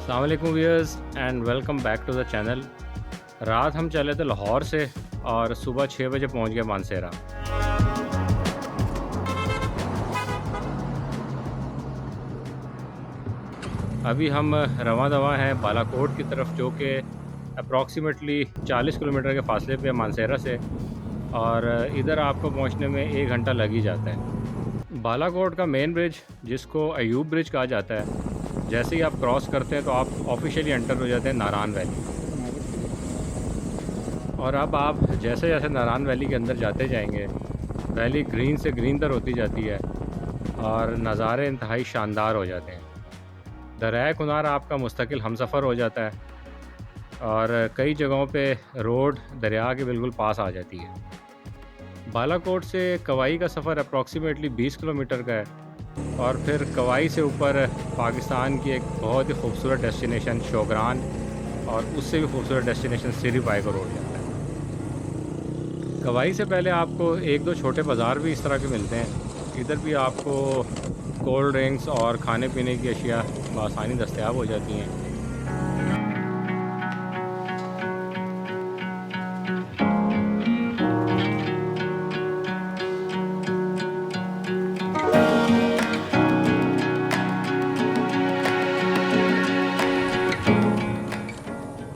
अस्सलाम वालेकुम viewers and welcome back to the channel. रात हम चले थे लाहौर से और सुबह 6 बजे पहुंच गए मानसेरा। अभी हम रवां दवा हैं बालाकोट की तरफ, जो कि अप्रॉक्सीमेटली 40 किलोमीटर के फासले पे है मानसेरा से, और इधर आपको पहुंचने में 1 घंटा लग ही जाता है। बालाकोट का मेन ब्रिज, जिसको अयूब ब्रिज कहा जाता है, जैसे ही आप क्रॉस करते हैं तो आप ऑफिशियली एंटर हो जाते हैं नारान वैली। और अब आप जैसे जैसे नारान वैली के अंदर जाते जाएंगे, वैली ग्रीन से ग्रीन तर होती जाती है और नज़ारे इंतहाई शानदार हो जाते हैं। दरिया कुनार आपका मुस्तकिल हमसफ़र हो जाता है और कई जगहों पे रोड दरिया के बिल्कुल पास आ जाती है। बालाकोट से कवाई का सफ़र अप्रॉक्सीमेटली 20 किलोमीटर का है, और फिर कवाई से ऊपर पाकिस्तान की एक बहुत ही खूबसूरत डेस्टिनेशन शोगरान, और उससे भी खूबसूरत डेस्टिनेशन सिरी पाई को रोड जाता है। कवाई से पहले आपको एक दो छोटे बाज़ार भी इस तरह के मिलते हैं। इधर भी आपको कोल्ड ड्रिंक्स और खाने पीने की अशिया बआसानी दस्तयाब हो जाती हैं।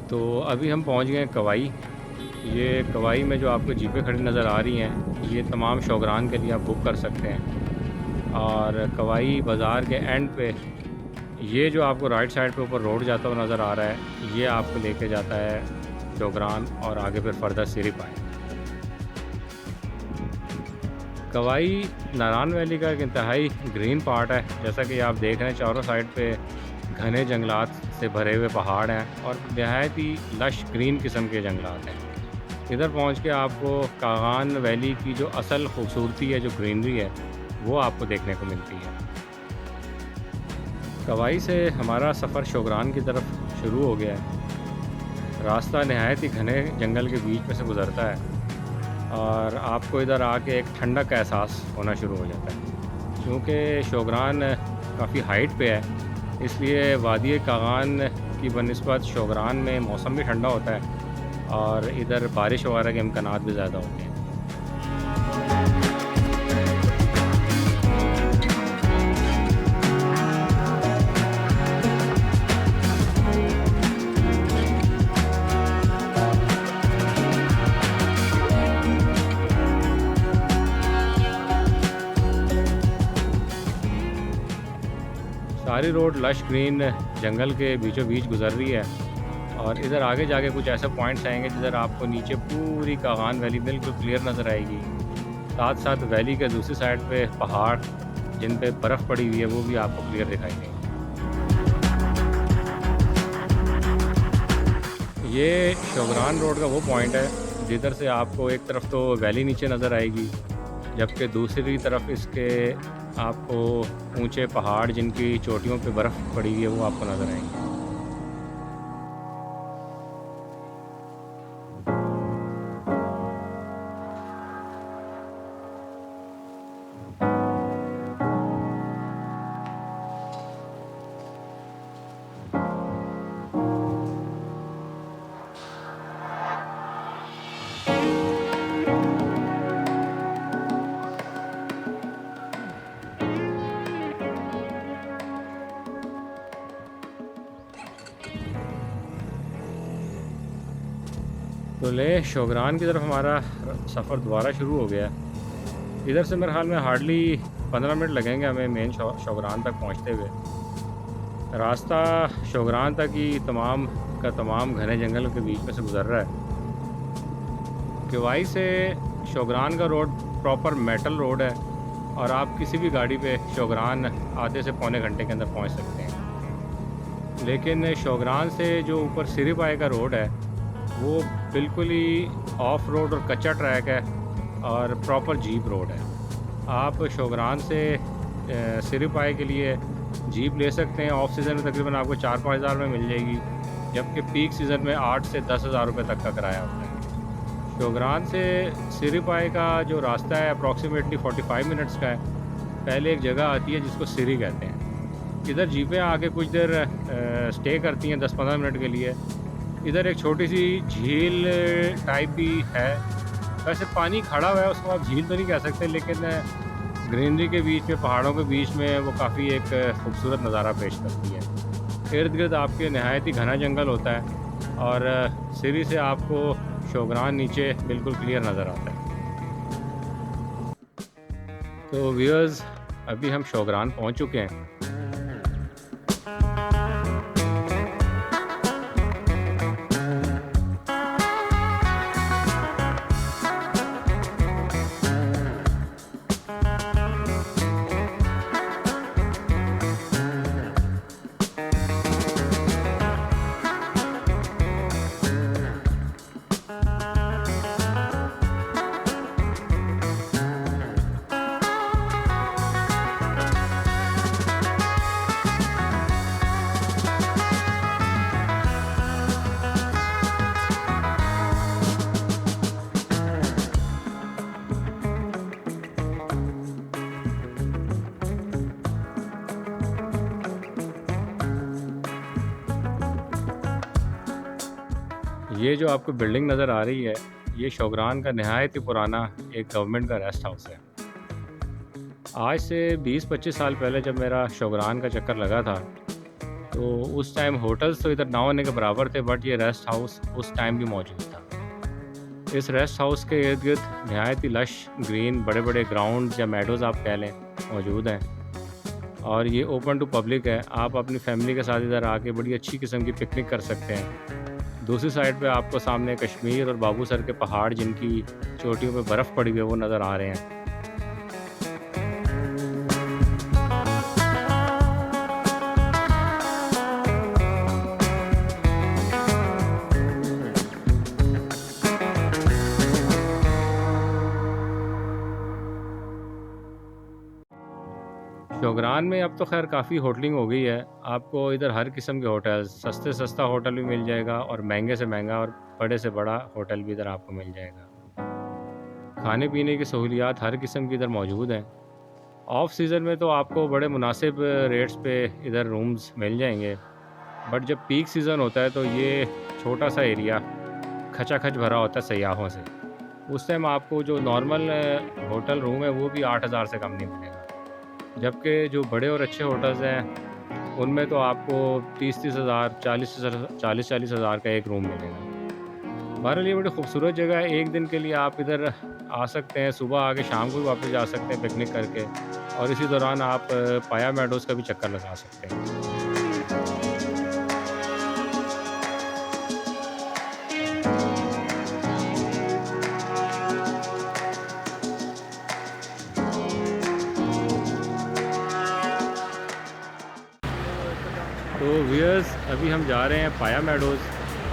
तो अभी हम पहुंच गए हैं कवाई। ये कवाई में जो आपको जीपें खड़ी नज़र आ रही हैं, ये तमाम शोगरान के लिए आप बुक कर सकते हैं। और कवाई बाज़ार के एंड पे ये जो आपको राइट साइड पे ऊपर रोड जाता हुआ नज़र आ रहा है, ये आपको लेके जाता है शोगरान और आगे फिर फर्दर सिरी पाए। कवाई नारान वैली का एक इंतहाई ग्रीन पार्ट है। जैसा कि आप देख रहे हैं, चारों साइड पे घने जंगलात से भरे हुए पहाड़ हैं और नहायत ही लश ग्रीन किस्म के जंगलात हैं। इधर पहुंच के आपको कागान वैली की जो असल खूबसूरती है, जो ग्रीनरी है, वो आपको देखने को मिलती है। कवाई से हमारा सफ़र शोगरान की तरफ शुरू हो गया है। रास्ता नहायत ही घने जंगल के बीच में से गुज़रता है और आपको इधर आके एक ठंडक का एहसास होना शुरू हो जाता है। क्योंकि शोगरान काफ़ी हाइट पे है, इसलिए वादी कागान की बनिस्बत शोगरान में मौसम भी ठंडा होता है और इधर बारिश वगैरह के इम्कानात भी ज़्यादा होते हैं। सारी रोड लश ग्रीन जंगल के बीचों बीच गुजर रही है, और इधर आगे जाके कुछ ऐसे पॉइंट्स आएंगे जिधर आपको नीचे पूरी कागान वैली बिल्कुल क्लियर नज़र आएगी। साथ साथ वैली के दूसरी साइड पे पहाड़ जिन पे बर्फ़ पड़ी हुई है, वो भी आपको क्लियर दिखाई देंगे। ये शोगरान रोड का वो पॉइंट है जिधर से आपको एक तरफ तो वैली नीचे नज़र आएगी, जबकि दूसरी तरफ इसके आपको ऊंचे पहाड़ जिनकी चोटियों पे बर्फ़ पड़ी हुई है, वो आपको नज़र आएंगे। तो ले शोगरान की तरफ हमारा सफ़र दोबारा शुरू हो गया है। इधर से मेरे ख्याल में हार्डली 15 मिनट लगेंगे हमें मेन शोगरान तक पहुंचते हुए। रास्ता शोगरान तक ही तमाम का तमाम घने जंगल के बीच में से गुजर रहा है। किवाई से शोगरान का रोड प्रॉपर मेटल रोड है, और आप किसी भी गाड़ी पे शोगरान आधे से पौने घंटे के अंदर पहुंच सकते हैं। लेकिन शोगरान से जो ऊपर सिरी पाए का रोड है, वो बिल्कुल ही ऑफ रोड और कच्चा ट्रैक है और प्रॉपर जीप रोड है। आप शोगरान से सिरी पाए के लिए जीप ले सकते हैं। ऑफ सीज़न में तकरीबन आपको 4-5 हज़ार में मिल जाएगी, जबकि पीक सीज़न में 8 से 10 हज़ार रुपये तक का किराया होता है। शोगरान से सिरी पाए का जो रास्ता है अप्रॉक्सीमेटली 45 मिनट्स का है। पहले एक जगह आती है जिसको सिरी कहते हैं, इधर जीपें आके कुछ देर स्टे करती हैं 10-15 मिनट के लिए। इधर एक छोटी सी झील टाइप भी है, वैसे पानी खड़ा हुआ है, उसको आप झील तो नहीं कह सकते, लेकिन ग्रीनरी के बीच में, पहाड़ों के बीच में वो काफ़ी एक खूबसूरत नज़ारा पेश करती है। इर्द गिर्द आपके नहायत ही घना जंगल होता है और सीढ़ी से आपको शोगरान नीचे बिल्कुल क्लियर नज़र आता है। तो व्यूअर्स, अभी हम शोगरान पहुंच चुके हैं। ये जो आपको बिल्डिंग नज़र आ रही है, ये शोगरान का नहायत ही पुराना एक गवर्नमेंट का रेस्ट हाउस है। आज से 20-25 साल पहले जब मेरा शोगरान का चक्कर लगा था, तो उस टाइम होटल्स तो इधर ना होने के बराबर थे, बट ये रेस्ट हाउस उस टाइम भी मौजूद था। इस रेस्ट हाउस के इर्द गिर्द नहायत ही लश ग्रीन बड़े बड़े ग्राउंड या मेडोज़ आप कह लें मौजूद हैं, और ये ओपन टू पब्लिक है। आप अपनी फैमिली के साथ इधर आके बड़ी अच्छी किस्म की पिकनिक कर सकते हैं। दूसरी साइड पे आपको सामने कश्मीर और बाबूसर के पहाड़, जिनकी चोटियों पे बर्फ़ पड़ी हुई है, वो नज़र आ रहे हैं। शोगरान में अब तो खैर काफ़ी होटलिंग हो गई है। आपको इधर हर किस्म के होटल, सस्ते सस्ता होटल भी मिल जाएगा और महंगे से महंगा और बड़े से बड़ा होटल भी इधर आपको मिल जाएगा। खाने पीने की सहूलियात हर किस्म की इधर मौजूद हैं। ऑफ सीज़न में तो आपको बड़े मुनासिब रेट्स पे इधर रूम्स मिल जाएंगे, बट जब पीक सीज़न होता है तो ये छोटा सा एरिया खचाखच भरा होता है सयाहों से। उस टाइम आपको जो नॉर्मल होटल रूम है वो भी 8,000 से कम नहीं मिलेगा, जबकि जो बड़े और अच्छे होटल्स हैं उनमें तो आपको 30-30 हज़ार, 40-40 हज़ार का एक रूम मिलेगा। बहरहाल ये बड़ी खूबसूरत जगह है। एक दिन के लिए आप इधर आ सकते हैं, सुबह आके शाम को भी वापस जा सकते हैं पिकनिक करके, और इसी दौरान आप पाया मेडोज़ का भी चक्कर लगा सकते हैं। तो व्यूअर्स, अभी हम जा रहे हैं पाया मेडोज़।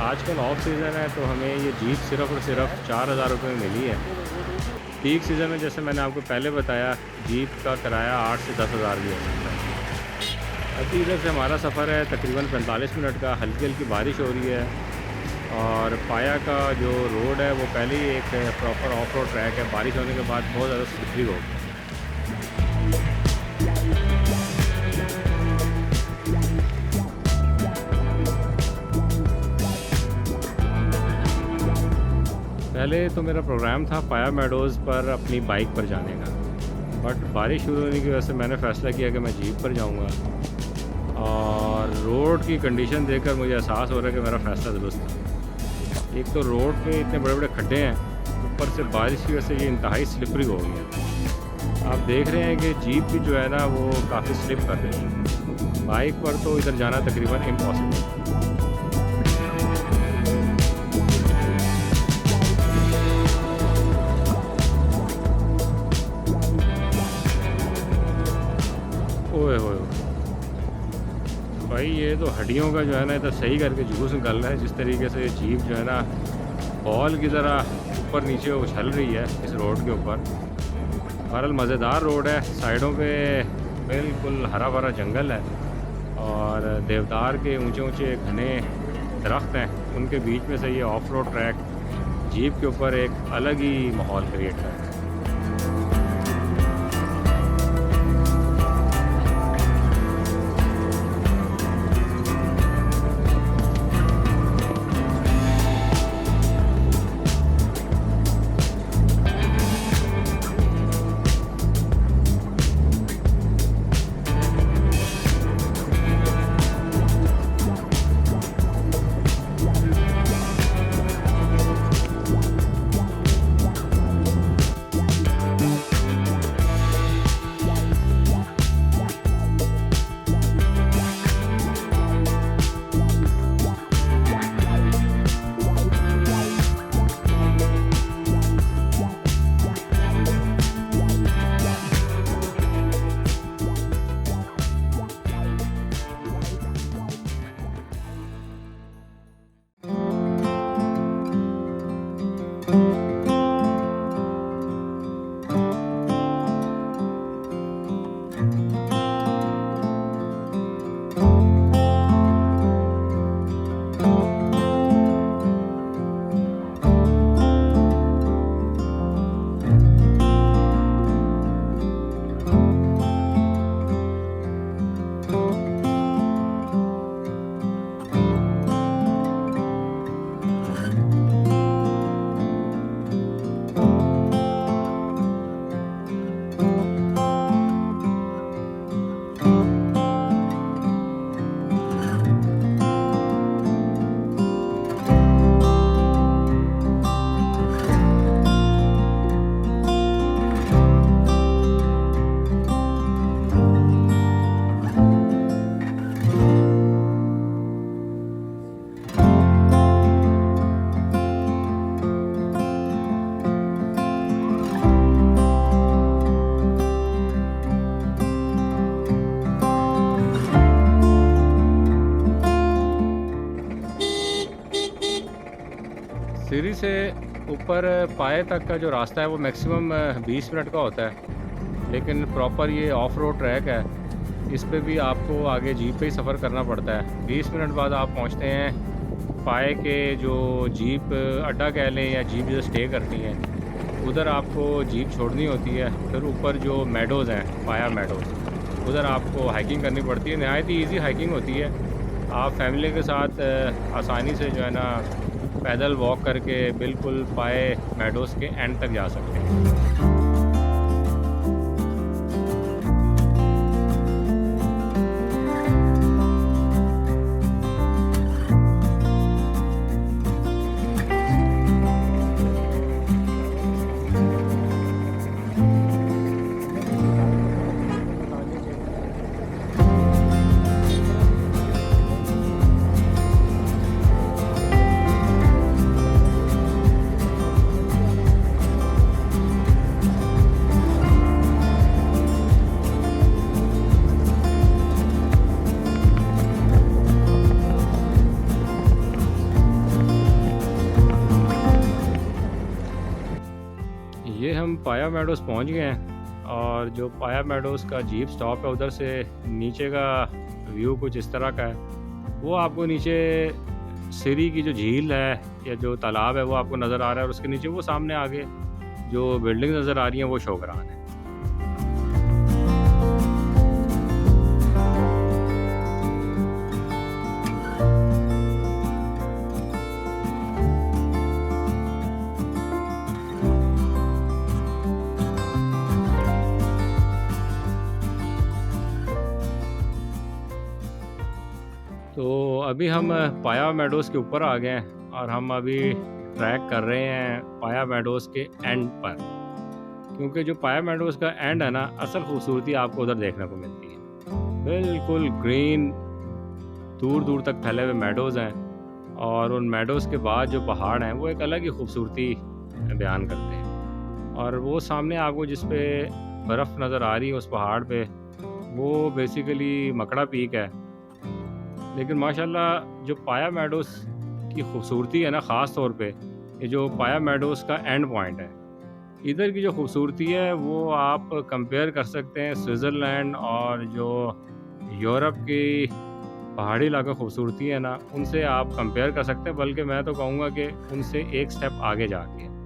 आजकल ऑफ सीज़न है तो हमें ये जीप सिर्फ़ और सिर्फ 4,000 रुपये में मिली है। पीक सीज़न में जैसे मैंने आपको पहले बताया, जीप का किराया 8 से 10,000 भी हो सकता है। अभी इधर से हमारा सफ़र है तकरीबन 45 मिनट का। हल्की हल्की बारिश हो रही है और पाया का जो रोड है वो पहले ही एक प्रॉपर ऑफ रोड ट्रैक है। बारिश होने के बाद बहुत ज़्यादा स्लिपरी हो गया। पहले तो मेरा प्रोग्राम था पाया मेडोज़ पर अपनी बाइक पर जाने का, बट बारिश शुरू होने की वजह से मैंने फ़ैसला किया कि मैं जीप पर जाऊंगा, और रोड की कंडीशन देखकर मुझे एहसास हो रहा है कि मेरा फ़ैसला दुरुस्त था। एक तो रोड पे इतने बड़े बड़े खड्डे हैं, ऊपर से बारिश की वजह से ये इंतहाई स्लिपरी हो गया। आप देख रहे हैं कि जीप भी जो है ना वो काफ़ी स्लिप कर रही है। बाइक पर तो इधर जाना तकरीबन इम्पॉसिबल है। ओए होए भाई, ये तो हड्डियों का जो है ना इधर सही करके जूस निकल रहा है। जिस तरीके से ये जीप जो है ना बॉल की तरह ऊपर नीचे उछल रही है इस रोड के ऊपर। बहरहाल मज़ेदार रोड है, साइडों पे बिल्कुल हरा भरा जंगल है और देवदार के ऊंचे ऊंचे घने दरख्त हैं। उनके बीच में से ये ऑफ रोड ट्रैक जीप के ऊपर एक अलग ही माहौल क्रिएट कर रहा है। सीढ़ी से ऊपर पाए तक का जो रास्ता है वो मैक्सिमम 20 मिनट का होता है, लेकिन प्रॉपर ये ऑफ रोड ट्रैक है। इस पे भी आपको आगे जीप पे ही सफ़र करना पड़ता है। 20 मिनट बाद आप पहुंचते हैं पाए के जो जीप अड्डा कह लें या जीप जो स्टे करती हैं, उधर आपको जीप छोड़नी होती है। फिर ऊपर जो मेडोज़ हैं, पाया मेडोज़, उधर आपको हाइकिंग करनी पड़ती है। नहायत ही ईज़ी हाइकिंग होती है। आप फैमिली के साथ आसानी से जो है ना पैदल वॉक करके बिल्कुल पाए मेडोज़ के एंड तक जा सकते हैं। ये हम पाया मेडोज़ पहुंच गए हैं, और जो पाया मेडोज़ का जीप स्टॉप है उधर से नीचे का व्यू कुछ इस तरह का है। वो आपको नीचे सिरी की जो झील है या जो तालाब है वो आपको नज़र आ रहा है, और उसके नीचे वो सामने आगे जो बिल्डिंग नज़र आ रही हैं वो शौकरान है। तो अभी हम पाया मेडोज़ के ऊपर आ गए हैं, और हम अभी ट्रैक कर रहे हैं पाया मेडोज़ के एंड पर, क्योंकि जो पाया मेडोज़ का एंड है ना, असल खूबसूरती आपको उधर देखने को मिलती है। बिल्कुल ग्रीन दूर दूर तक फैले हुए मेडोज़ हैं, और उन मेडोज़ के बाद जो पहाड़ हैं वो एक अलग ही खूबसूरती बयान करते हैं। और वो सामने आपको जिस पे बर्फ़ नज़र आ रही है उस पहाड़ पे, वो बेसिकली मकड़ा पीक है। लेकिन माशाल्लाह जो पाया मेडोज़ की खूबसूरती है ना, ख़ास तौर पे ये जो पाया मेडोज़ का एंड पॉइंट है, इधर की जो खूबसूरती है वो आप कंपेयर कर सकते हैं स्विट्ज़रलैंड और जो यूरोप की पहाड़ी इलाका खूबसूरती है ना, उनसे आप कंपेयर कर सकते हैं। बल्कि मैं तो कहूँगा कि उनसे एक स्टेप आगे जाके है।